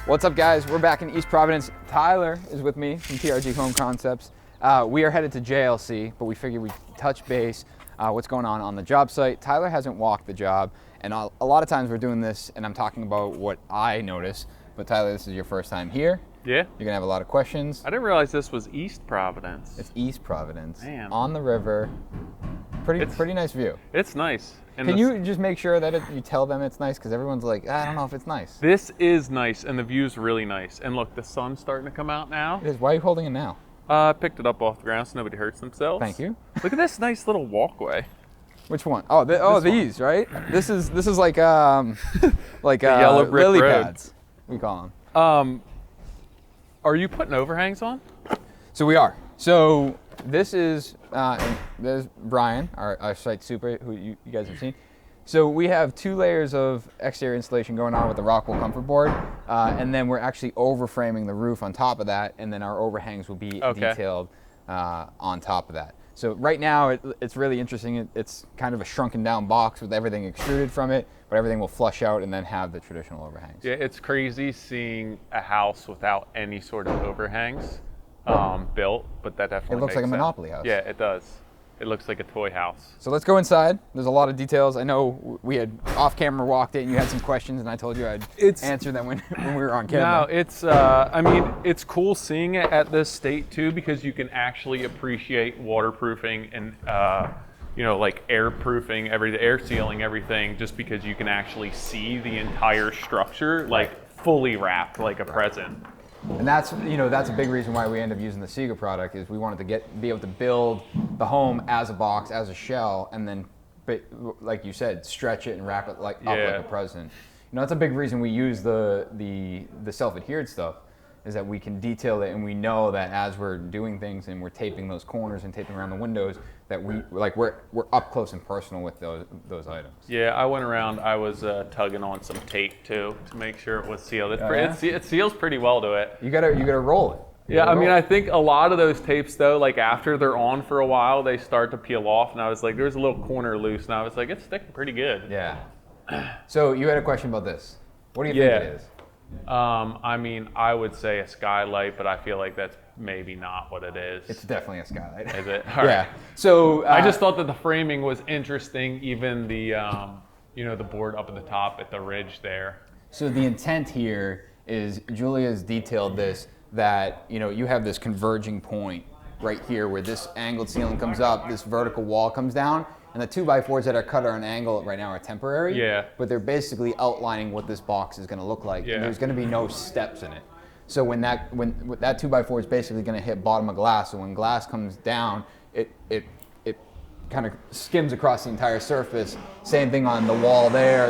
What's up, guys? We're back in East Providence. Tyler is with me from TRG Home Concepts. We are headed to JLC, but we figured we'd touch base what's going on the job site. Tyler hasn't walked the job, and a lot of times we're doing this, and I'm talking about what I notice, but Tyler, this is your first time here. Yeah. You're gonna have a lot of questions. I didn't realize this was East Providence. It's East Providence. Man. On the river. Pretty nice view. It's nice. And Can you just make sure that you tell them it's nice? Because everyone's like, I don't know if it's nice. This is nice, and the view's really nice. And look, the sun's starting to come out now. It is. Why are you holding it now? I picked it up off the ground so nobody hurts themselves. Thank you. Look at this nice little walkway. Which one? Oh, these, right? This is like yellow brick lily road. pads, we call them. Are you putting overhangs on? So we are. So this is there's Brian, our site super, who you guys have seen. So we have 2 layers of exterior insulation going on with the Rockwool comfort board, and then we're actually overframing the roof on top of that, and then our overhangs will be detailed on top of that. So right now it's really interesting. It's kind of a shrunken down box with everything extruded from it, but everything will flush out and then have the traditional overhangs. Yeah, it's crazy seeing a house without any sort of overhangs built, but that definitely It looks makes like a sense. Monopoly house. Yeah, it does. It looks like a toy house. So let's go inside. There's a lot of details. I know we had off camera walked it and you had some questions, and I told you I'd answer them when we were on camera. No, it's, I mean, it's cool seeing it at this state too, because you can actually appreciate waterproofing and, you know, like air proofing, air sealing everything, just because you can actually see the entire structure, like fully wrapped like a present. And that's a big reason why we end up using the Siga product, is we wanted to be able to build the home as a box, as a shell, and then, like you said, stretch it and wrap it up like a present. You know, that's a big reason we use the self-adhered stuff, is that we can detail it, and we know that as we're doing things and we're taping those corners and taping around the windows, that we're up close and personal with those items. Yeah, I went around. I was tugging on some tape too to make sure it was sealed. Yeah? It seals pretty well to it. You gotta roll it. Yeah, I mean, I think a lot of those tapes though, like after they're on for a while, they start to peel off, and I was like, there's a little corner loose, and I was like, it's sticking pretty good. Yeah. So you had a question about this. What do you think it is? I mean, I would say a skylight, but I feel like that's maybe not what it is. It's definitely a skylight. Is it? All right. So I just thought that the framing was interesting, even the the board up at the top at the ridge there. So the intent here is, Julia's detailed this, that you have this converging point right here where this angled ceiling comes up, this vertical wall comes down, and the 2x4s that are cut on an angle right now are temporary. Yeah. But they're basically outlining what this box is going to look like. Yeah. And there's going to be no steps in it. So when that 2x4 is basically going to hit bottom of glass, so when glass comes down, it kind of skims across the entire surface. Same thing on the wall there,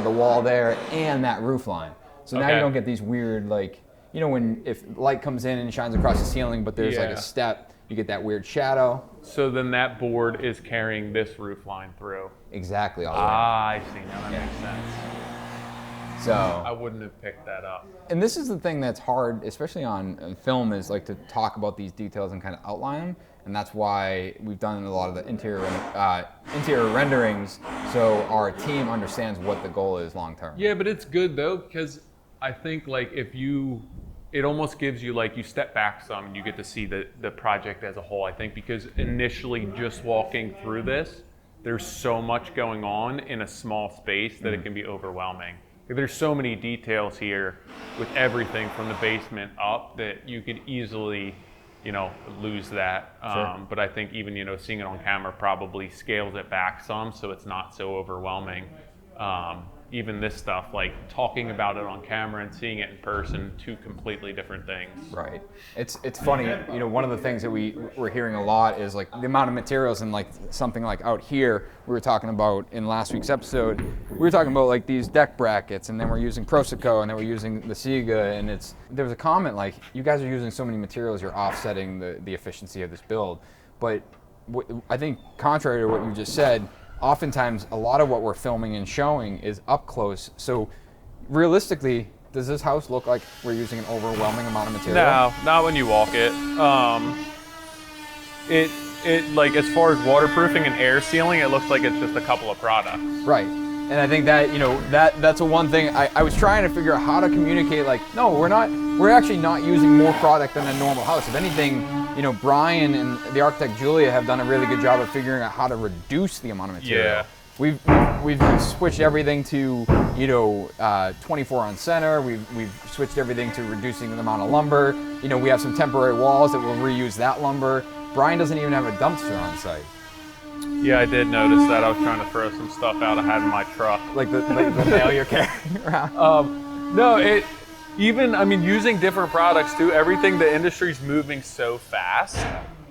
and that roof line. So now you don't get these weird, like, if light comes in and shines across the ceiling, but there's like a step, you get that weird shadow. So then that board is carrying this roof line through. Exactly. All I see. Now that makes sense. So I wouldn't have picked that up. And this is the thing that's hard, especially on film, is like to talk about these details and kind of outline them. And that's why we've done a lot of the interior renderings, so our team understands what the goal is long term. Yeah, but it's good though, because I think like it almost gives you, like, you step back some and you get to see the project as a whole, I think, because initially just walking through this, there's so much going on in a small space that it can be overwhelming. There's so many details here with everything from the basement up that you could easily, lose that. Sure. But I think even, seeing it on camera probably scales it back some, so it's not so overwhelming. Even this stuff, like talking about it on camera and seeing it in person, 2 completely different things. Right. It's funny, one of the things that we're hearing a lot is like the amount of materials, and like something like out here, we were talking about in last week's episode, we were talking about like these deck brackets, and then we're using Proseco, and then we're using the Siga, and there was a comment like, you guys are using so many materials, you're offsetting the efficiency of this build. But I think contrary to what you just said, oftentimes a lot of what we're filming and showing is up close. So realistically, does this house look like we're using an overwhelming amount of material? No, not when you walk it. It like, as far as waterproofing and air sealing, it looks like it's just a couple of products. Right. And I think that, that's a one thing I was trying to figure out how to communicate, like, no, we're actually not using more product than a normal house. If anything, Brian and the architect Julia have done a really good job of figuring out how to reduce the amount of material. Yeah. We've switched everything to 24 on center. We've switched everything to reducing the amount of lumber. We have some temporary walls that will reuse that lumber. Brian doesn't even have a dumpster on site. Yeah, I did notice that. I was trying to throw some stuff out I had in my truck. Like the mail you're carrying around. No, using different products too. Everything, the industry's moving so fast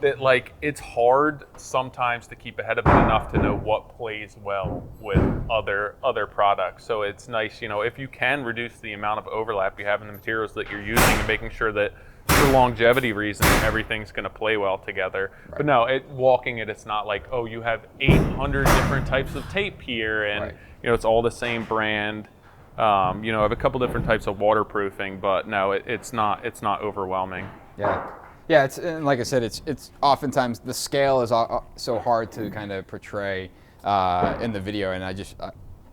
that it's hard sometimes to keep ahead of it enough to know what plays well with other products. So it's nice, if you can reduce the amount of overlap you have in the materials that you're using and making sure that for longevity reasons everything's going to play well together. Right. But no, walking it, it's not like, oh, you have 800 different types of tape here and right. It's all the same brand. I have a couple different types of waterproofing, but no, it's not overwhelming. Yeah, it's, and like I said, it's oftentimes the scale is so hard to kind of portray in the video, and I just,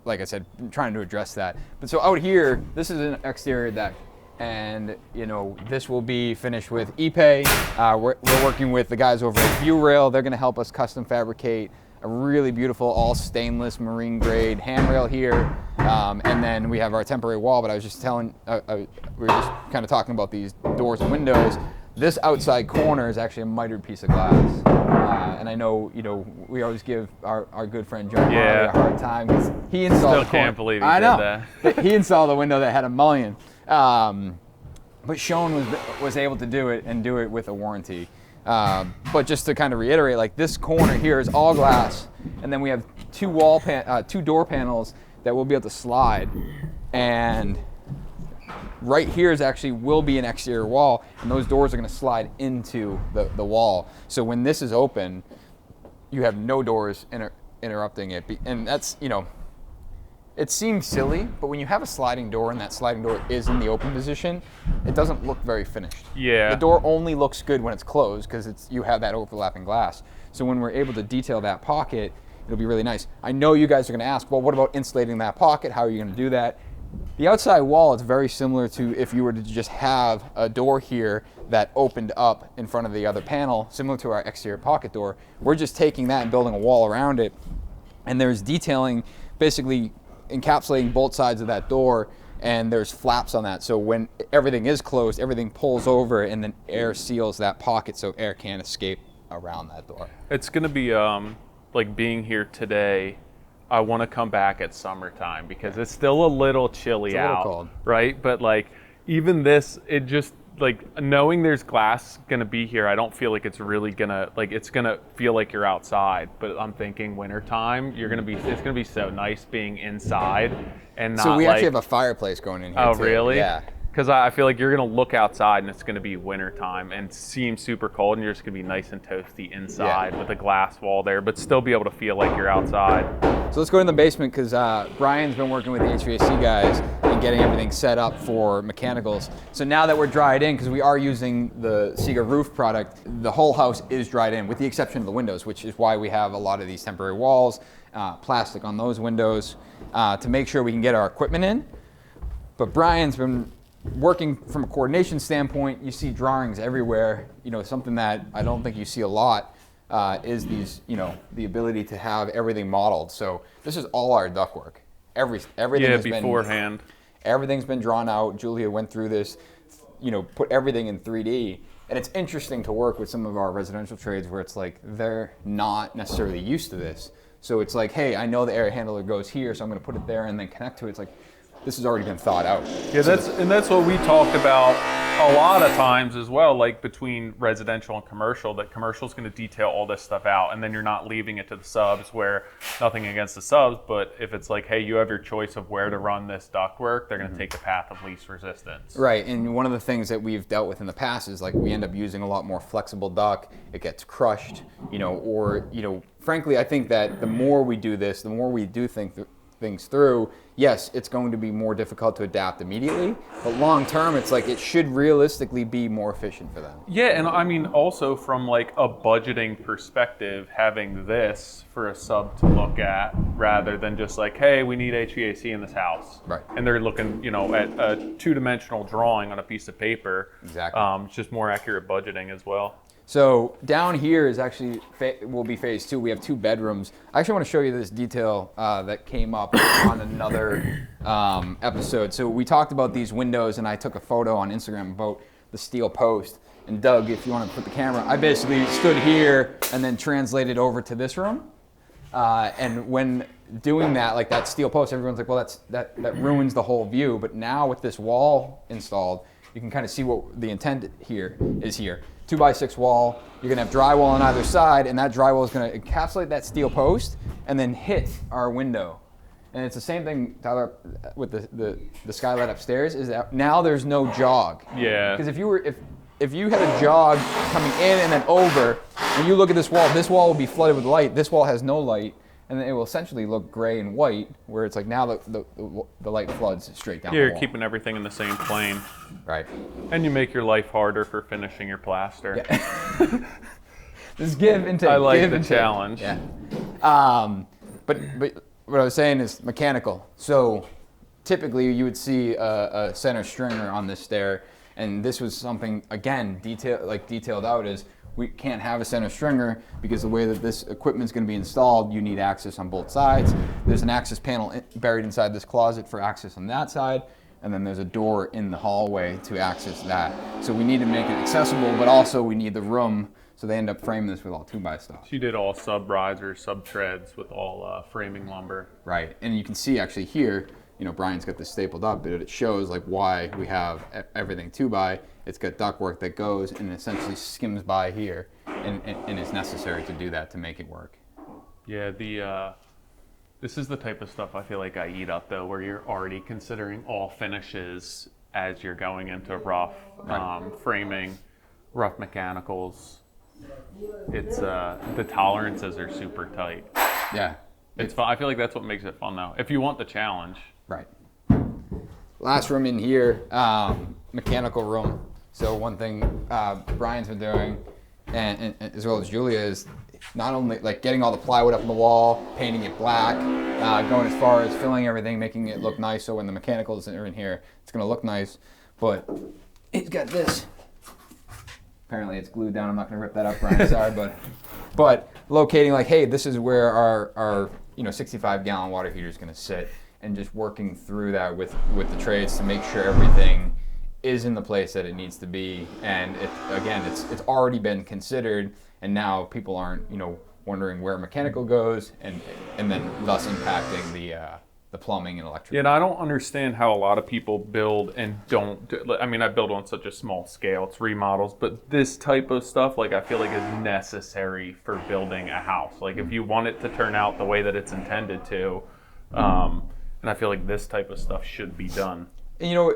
like I said, I'm trying to address that. But so out here, this is an exterior deck, and this will be finished with Ipe. We're working with the guys over at View Rail. They're going to help us custom fabricate a really beautiful all stainless marine grade handrail here, and then we have our temporary wall. But I was just telling, we were just kind of talking about these doors and windows. This outside corner is actually a mitered piece of glass, and I know we always give our good friend Joe Marley a hard time because he installed. Still can't believe he did that. He installed a window that had a mullion, but Sean was able to do it and do it with a warranty. But just to kind of reiterate, like this corner here is all glass, and then we have two door panels that we'll be able to slide, and right here will be an exterior wall, and those doors are going to slide into the wall. So when this is open, you have no doors interrupting it. And that's, it seems silly, but when you have a sliding door and that sliding door is in the open position, it doesn't look very finished. Yeah. The door only looks good when it's closed because you have that overlapping glass. So when we're able to detail that pocket, it'll be really nice. I know you guys are going to ask, well, what about insulating that pocket? How are you going to do that? The outside wall is very similar to if you were to just have a door here that opened up in front of the other panel, similar to our exterior pocket door. We're just taking that and building a wall around it. And there's detailing, basically encapsulating both sides of that door, and there's flaps on that. So when everything is closed, everything pulls over and then air seals that pocket so air can't escape around that door. It's going to be like being here today. I want to come back at summertime because it's still a little chilly out, cold. Right? But even this, it just knowing there's glass gonna be here, I don't feel like it's really gonna it's gonna feel like you're outside. But I'm thinking wintertime, it's gonna be so nice being inside and not. So we actually have a fireplace going in here. Oh, too. really? Yeah. Because I feel like you're going to look outside and it's going to be wintertime and seem super cold, and you're just going to be nice and toasty inside with a glass wall there, but still be able to feel like you're outside. So let's go in the basement because Brian's been working with the HVAC guys and getting everything set up for mechanicals. So now that we're dried in, because we are using the Siga roof product, the whole house is dried in with the exception of the windows, which is why we have a lot of these temporary walls, plastic on those windows to make sure we can get our equipment in. But Brian's been working from a coordination standpoint. You see drawings everywhere. Something that I don't think you see a lot is these, the ability to have everything modeled. So this is all our ductwork. Everything beforehand. Everything's been drawn out. Julia went through this, put everything in 3D. And it's interesting to work with some of our residential trades where it's like they're not necessarily used to this. So it's like, hey, I know the air handler goes here, so I'm going to put it there and then connect to it. It's like, this has already been thought out. Yeah, that's what we talked about a lot of times as well, like between residential and commercial, that commercial is going to detail all this stuff out, and then you're not leaving it to the subs, where nothing against the subs, but if it's like, hey, you have your choice of where to run this ductwork, they're going to take the path of least resistance. Right, and one of the things that we've dealt with in the past is we end up using a lot more flexible duct, it gets crushed, frankly, I think that the more we do this, the more we do things through, yes, it's going to be more difficult to adapt immediately, but long term, it's like it should realistically be more efficient for them. Yeah, and I mean also from like a budgeting perspective, having this for a sub to look at rather than just like, hey, we need HVAC in this house. Right. And they're looking, at a two-dimensional drawing on a piece of paper. Exactly. It's just more accurate budgeting as well. So down here is actually will be phase 2. We have 2 bedrooms. I actually want to show you this detail that came up on another episode. So we talked about these windows, and I took a photo on Instagram about the steel post. And Doug, if you want to put the camera, I basically stood here and then translated over to this room. And when doing that, like that steel post, everyone's like, well, that ruins the whole view. But now with this wall installed, you can kind of see what the intent here is here. 2x6 wall, you're gonna have drywall on either side, and that drywall is gonna encapsulate that steel post and then hit our window. And it's the same thing, Tyler, with the skylight upstairs, is that now there's no jog. Yeah. Because if you had a jog coming in and then over, and you look at this wall will be flooded with light. This wall has no light, and then it will essentially look gray and white, where it's like now the light floods straight down the wall. You're keeping everything in the same plane. Right. And you make your life harder for finishing your plaster. Yeah. Just give and take. I like the challenge. Yeah. But what I was saying is mechanical. So typically you would see a center stringer on this stair, and this was something, again, detailed out is we can't have a center stringer because the way that this equipment is going to be installed, you need access on both sides. There's an access panel buried inside this closet for access on that side, and then there's a door in the hallway to access that. So we need to make it accessible, but also we need the room, so they end up framing this with all 2x stuff. She did all sub risers, sub treads with all framing lumber. Right, and you can see actually here, Brian's got this stapled up, but it shows like why we have everything 2x. It's got ductwork that goes and essentially skims by here, and it's necessary to do that to make it work. Yeah, this is the type of stuff I feel like I eat up though, where you're already considering all finishes as you're going into rough framing, rough mechanicals. It's the tolerances are super tight. Yeah, it's fun. I feel like that's what makes it fun though. If you want the challenge. Right. Last room in here, mechanical room. So one thing Brian's been doing, and as well as Julia, is not only like getting all the plywood up on the wall, painting it black, going as far as filling everything, making it look nice. So when the mechanicals are in here, it's gonna look nice. But it's got this. Apparently it's glued down. I'm not gonna rip that up, Brian. Sorry, but locating like, hey, this is where our 65-gallon water heater is gonna sit. And just working through that with the trades to make sure everything is in the place that it needs to be. And it's already been considered, and now people aren't wondering where mechanical goes, and then thus impacting the plumbing and electrical. Yeah, and I don't understand how a lot of people build and don't. I mean, I build on such a small scale. It's remodels, but this type of stuff, like I feel like is necessary for building a house. Like if you want it to turn out the way that it's intended to. And I feel like this type of stuff should be done. And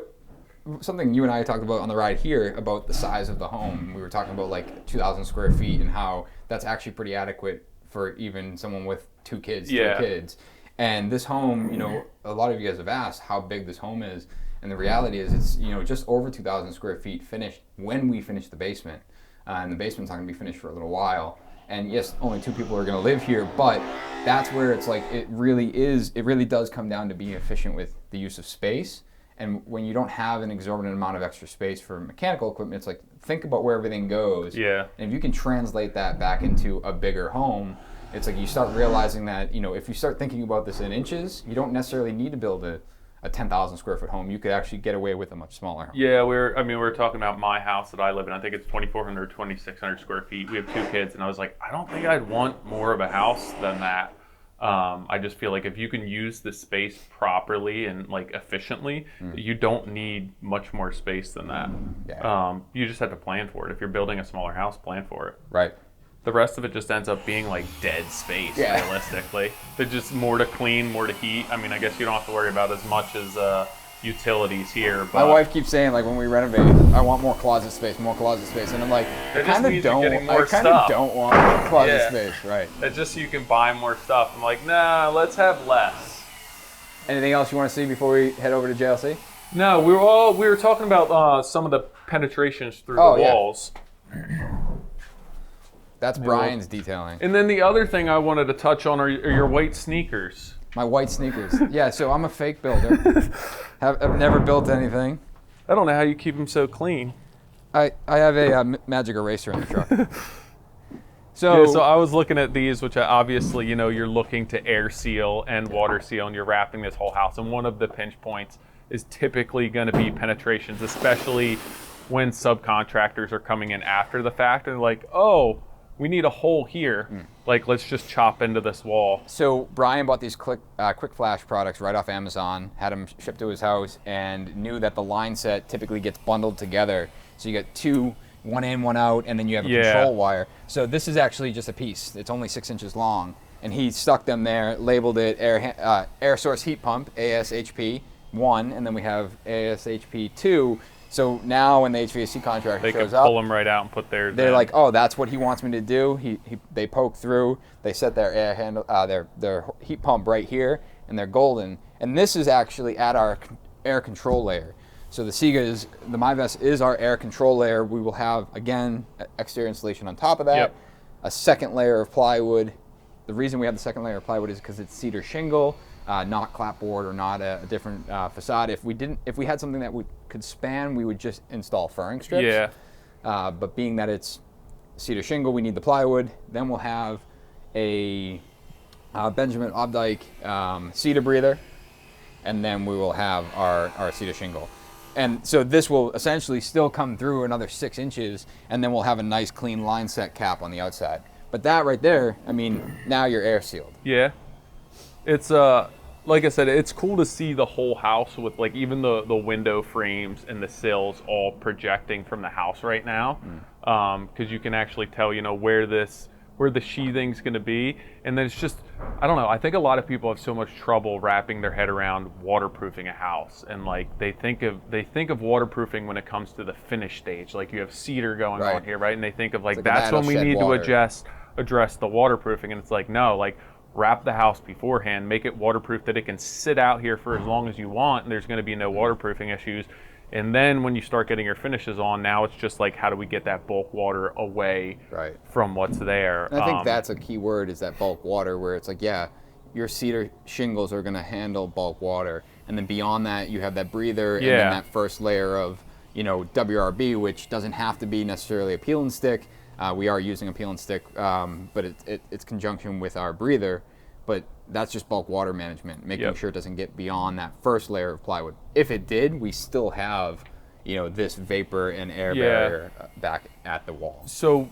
something you and I talked about on the ride here about the size of the home. We were talking about like 2,000 square feet and how that's actually pretty adequate for even someone with 2 kids, 3 kids. And this home, a lot of you guys have asked how big this home is. And the reality is it's, just over 2,000 square feet finished when we finish the basement. And the basement's not gonna be finished for a little while. And yes, only 2 people are going to live here, but that's where it's like it really does come down to being efficient with the use of space. And when you don't have an exorbitant amount of extra space for mechanical equipment, it's like, think about where everything goes. Yeah. And if you can translate that back into a bigger home, it's like you start realizing that, if you start thinking about this in inches, you don't necessarily need to build a 10,000 square foot home. You could actually get away with a much smaller home. Yeah, we're talking about my house that I live in. I think it's 2,400, 2,600 square feet. We have 2 kids, and I was like, I don't think I'd want more of a house than that. I just feel like if you can use the space properly and like efficiently, you don't need much more space than that. Yeah. You just have to plan for it. If you're building a smaller house, plan for it. Right. The rest of it just ends up being like dead space, realistically. There's just more to clean, more to heat. I mean, I guess you don't have to worry about as much as utilities here. But my wife keeps saying, like, when we renovate, I want more closet space, and I'm like, I kind of don't want closet space, right? It's just so you can buy more stuff. I'm like, nah, let's have less. Anything else you want to see before we head over to JLC? No, we were talking about some of the penetrations through the walls. That's Brian's detailing. And then the other thing I wanted to touch on are your white sneakers. My white sneakers. Yeah, so I'm a fake builder. I've never built anything. I don't know how you keep them so clean. I have a magic eraser in the truck. So I was looking at these, which obviously, you're looking to air seal and water seal, and you're wrapping this whole house. And one of the pinch points is typically going to be penetrations, especially when subcontractors are coming in after the fact and like, oh, we need a hole here. Like, let's just chop into this wall. So Brian bought these quick flash products right off Amazon, had them shipped to his house, and knew that the line set typically gets bundled together. So you get two, one in, one out, and then you have a control wire. So this is actually just a piece. It's only 6 inches long. And he stuck them there, labeled it air source heat pump, ASHP 1, and then we have ASHP 2. So now when the HVAC contractor shows up, they can pull them right out and put theirs in. They're like, oh, that's what he wants me to do. They poke through. They set their air handle, their heat pump right here, and they're golden. And this is actually at our air control layer. So the siga the MyVest is our air control layer. We will have, again, exterior insulation on top of that, a second layer of plywood. The reason we have the second layer of plywood is because it's cedar shingle, not clapboard or not a different facade. If we had something that could span, we would just install furring strips. Yeah. But being that it's cedar shingle, we need the plywood. Then we'll have a Benjamin Obdyke cedar breather, and then we will have our cedar shingle. And so this will essentially still come through another 6 inches, and then we'll have a nice clean line set cap on the outside. But that right there, I mean, now you're air sealed. Yeah. It's like I said, it's cool to see the whole house with like even the window frames and the sills all projecting from the house right now, because you can actually tell where the sheathing's going to be. And then it's just, I don't know, I think a lot of people have so much trouble wrapping their head around waterproofing a house, and like they think of waterproofing when it comes to the finish stage, like you have cedar going on here, right? And they think of like that's when we need to address the waterproofing, and it's like, no, like wrap the house beforehand, make it waterproof that it can sit out here for as long as you want, and there's going to be no waterproofing issues. And then when you start getting your finishes on, now it's just like, how do we get that bulk water away from what's there? And I think that's a key word, is that bulk water, where it's like, yeah, your cedar shingles are going to handle bulk water, and then beyond that you have that breather, and then that first layer of WRB, which doesn't have to be necessarily a peel and stick. We are using a peel and stick, but it's conjunction with our breather. But that's just bulk water management, making sure it doesn't get beyond that first layer of plywood. If it did, we still have, this vapor and air barrier back at the wall. So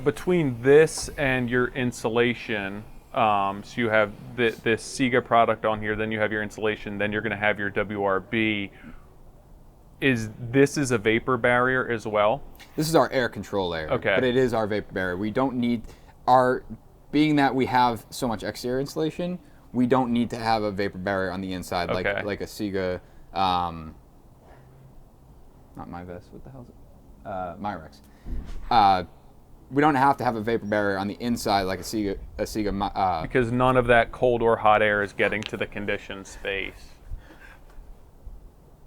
between this and your insulation, so you have this siga product on here, then you have your insulation, then you're going to have your WRB. This is a vapor barrier as well? This is our air control layer. Okay. But it is our vapor barrier. We don't need being that we have so much exterior insulation, we don't need to have a vapor barrier on the inside like a siga, not MyVest, what the hell is it? Myrex. We don't have to have a vapor barrier on the inside like a siga. Because none of that cold or hot air is getting to the conditioned space.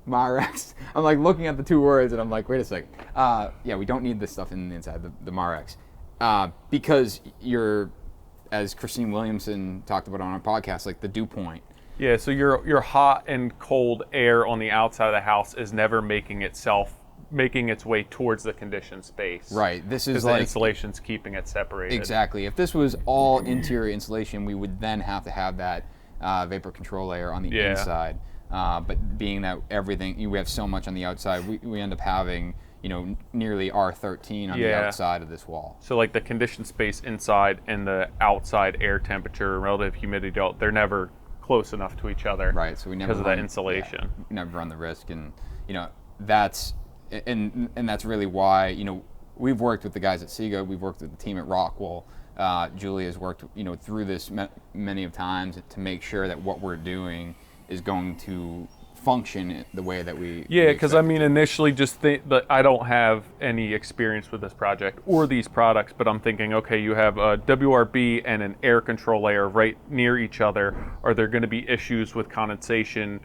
Myrex. I'm like looking at the two words and I'm like, wait a second. Yeah, we don't need this stuff in the inside, the Myrex. Because you're, as Christine Williamson talked about on our podcast, like the dew point. Yeah, so your hot and cold air on the outside of the house is never making its way towards the conditioned space. Right. This is like the insulation's keeping it separated. Exactly. If this was all interior insulation, we would then have to have that vapor control layer on the inside. But being that we have so much on the outside, we end up having nearly R13 on the outside of this wall. So like the conditioned space inside and the outside air temperature and relative humidity, they're never close enough to each other. Right. So we never because of that insulation. We never run the risk, and that's really why we've worked with the guys at siga, we've worked with the team at Rockwool. Julie has worked through this many of times to make sure that what we're doing is going to function the way that we Yeah, we because I expect it mean, to. initially, just think that I don't have any experience with this project or these products, but I'm thinking, okay, you have a WRB and an air control layer right near each other. Are there going to be issues with condensation,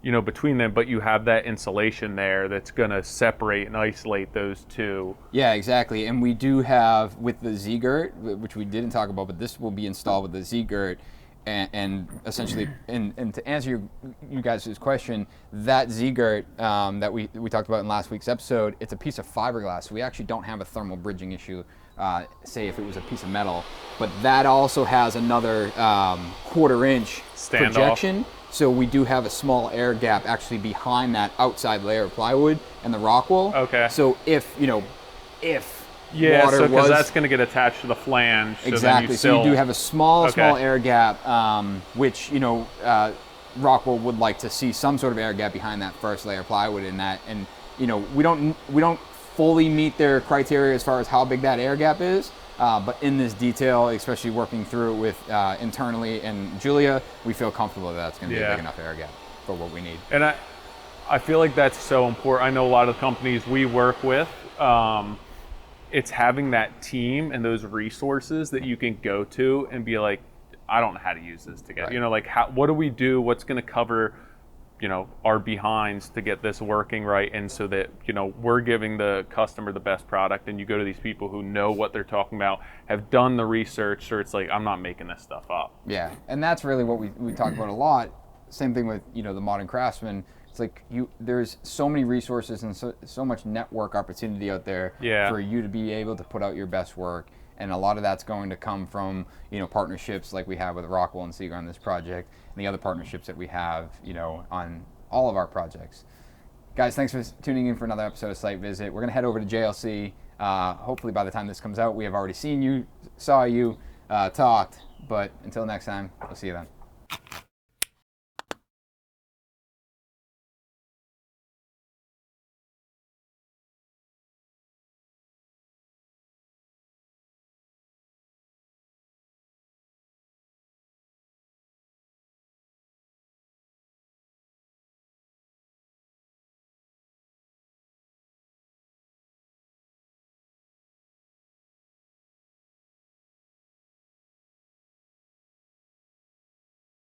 between them? But you have that insulation there that's going to separate and isolate those two. Yeah, exactly. And we do have with the Z-girt, which we didn't talk about, but this will be installed with the Z-girt. And essentially, and to answer you guys' question, that Z-girt that we talked about in last week's episode, it's a piece of fiberglass. So we actually don't have a thermal bridging issue, say if it was a piece of metal. But that also has another 1/4 inch Standoff. projection. So we do have a small air gap actually behind that outside layer of plywood and the Rockwool. Okay. So if Yeah, water so because was that's going to get attached to the flange. So exactly. Then you So you do have a small Okay. air gap, which Rockwool would like to see some sort of air gap behind that first layer of plywood in that. And we don't fully meet their criteria as far as how big that air gap is. But in this detail, especially working through it with internally and Julia, we feel comfortable that that's going to be a big enough air gap for what we need. And I feel like that's so important. I know a lot of the companies we work with, it's having that team and those resources that you can go to and be like, I don't know how to use this together. Right. What do we do? What's going to cover, our behinds to get this working right, and so that we're giving the customer the best product. And you go to these people who know what they're talking about, have done the research, so it's like, I'm not making this stuff up. Yeah, and that's really what we talk about a lot. Same thing with the modern craftsman. It's like there's so many resources and so much network opportunity out there for you to be able to put out your best work. And a lot of that's going to come from partnerships like we have with Rockwool and siga on this project, and the other partnerships that we have on all of our projects. Guys, thanks for tuning in for another episode of Site Visit. We're gonna head over to JLC. Hopefully by the time this comes out, we have already seen you, saw you, talked. But until next time, we'll see you then.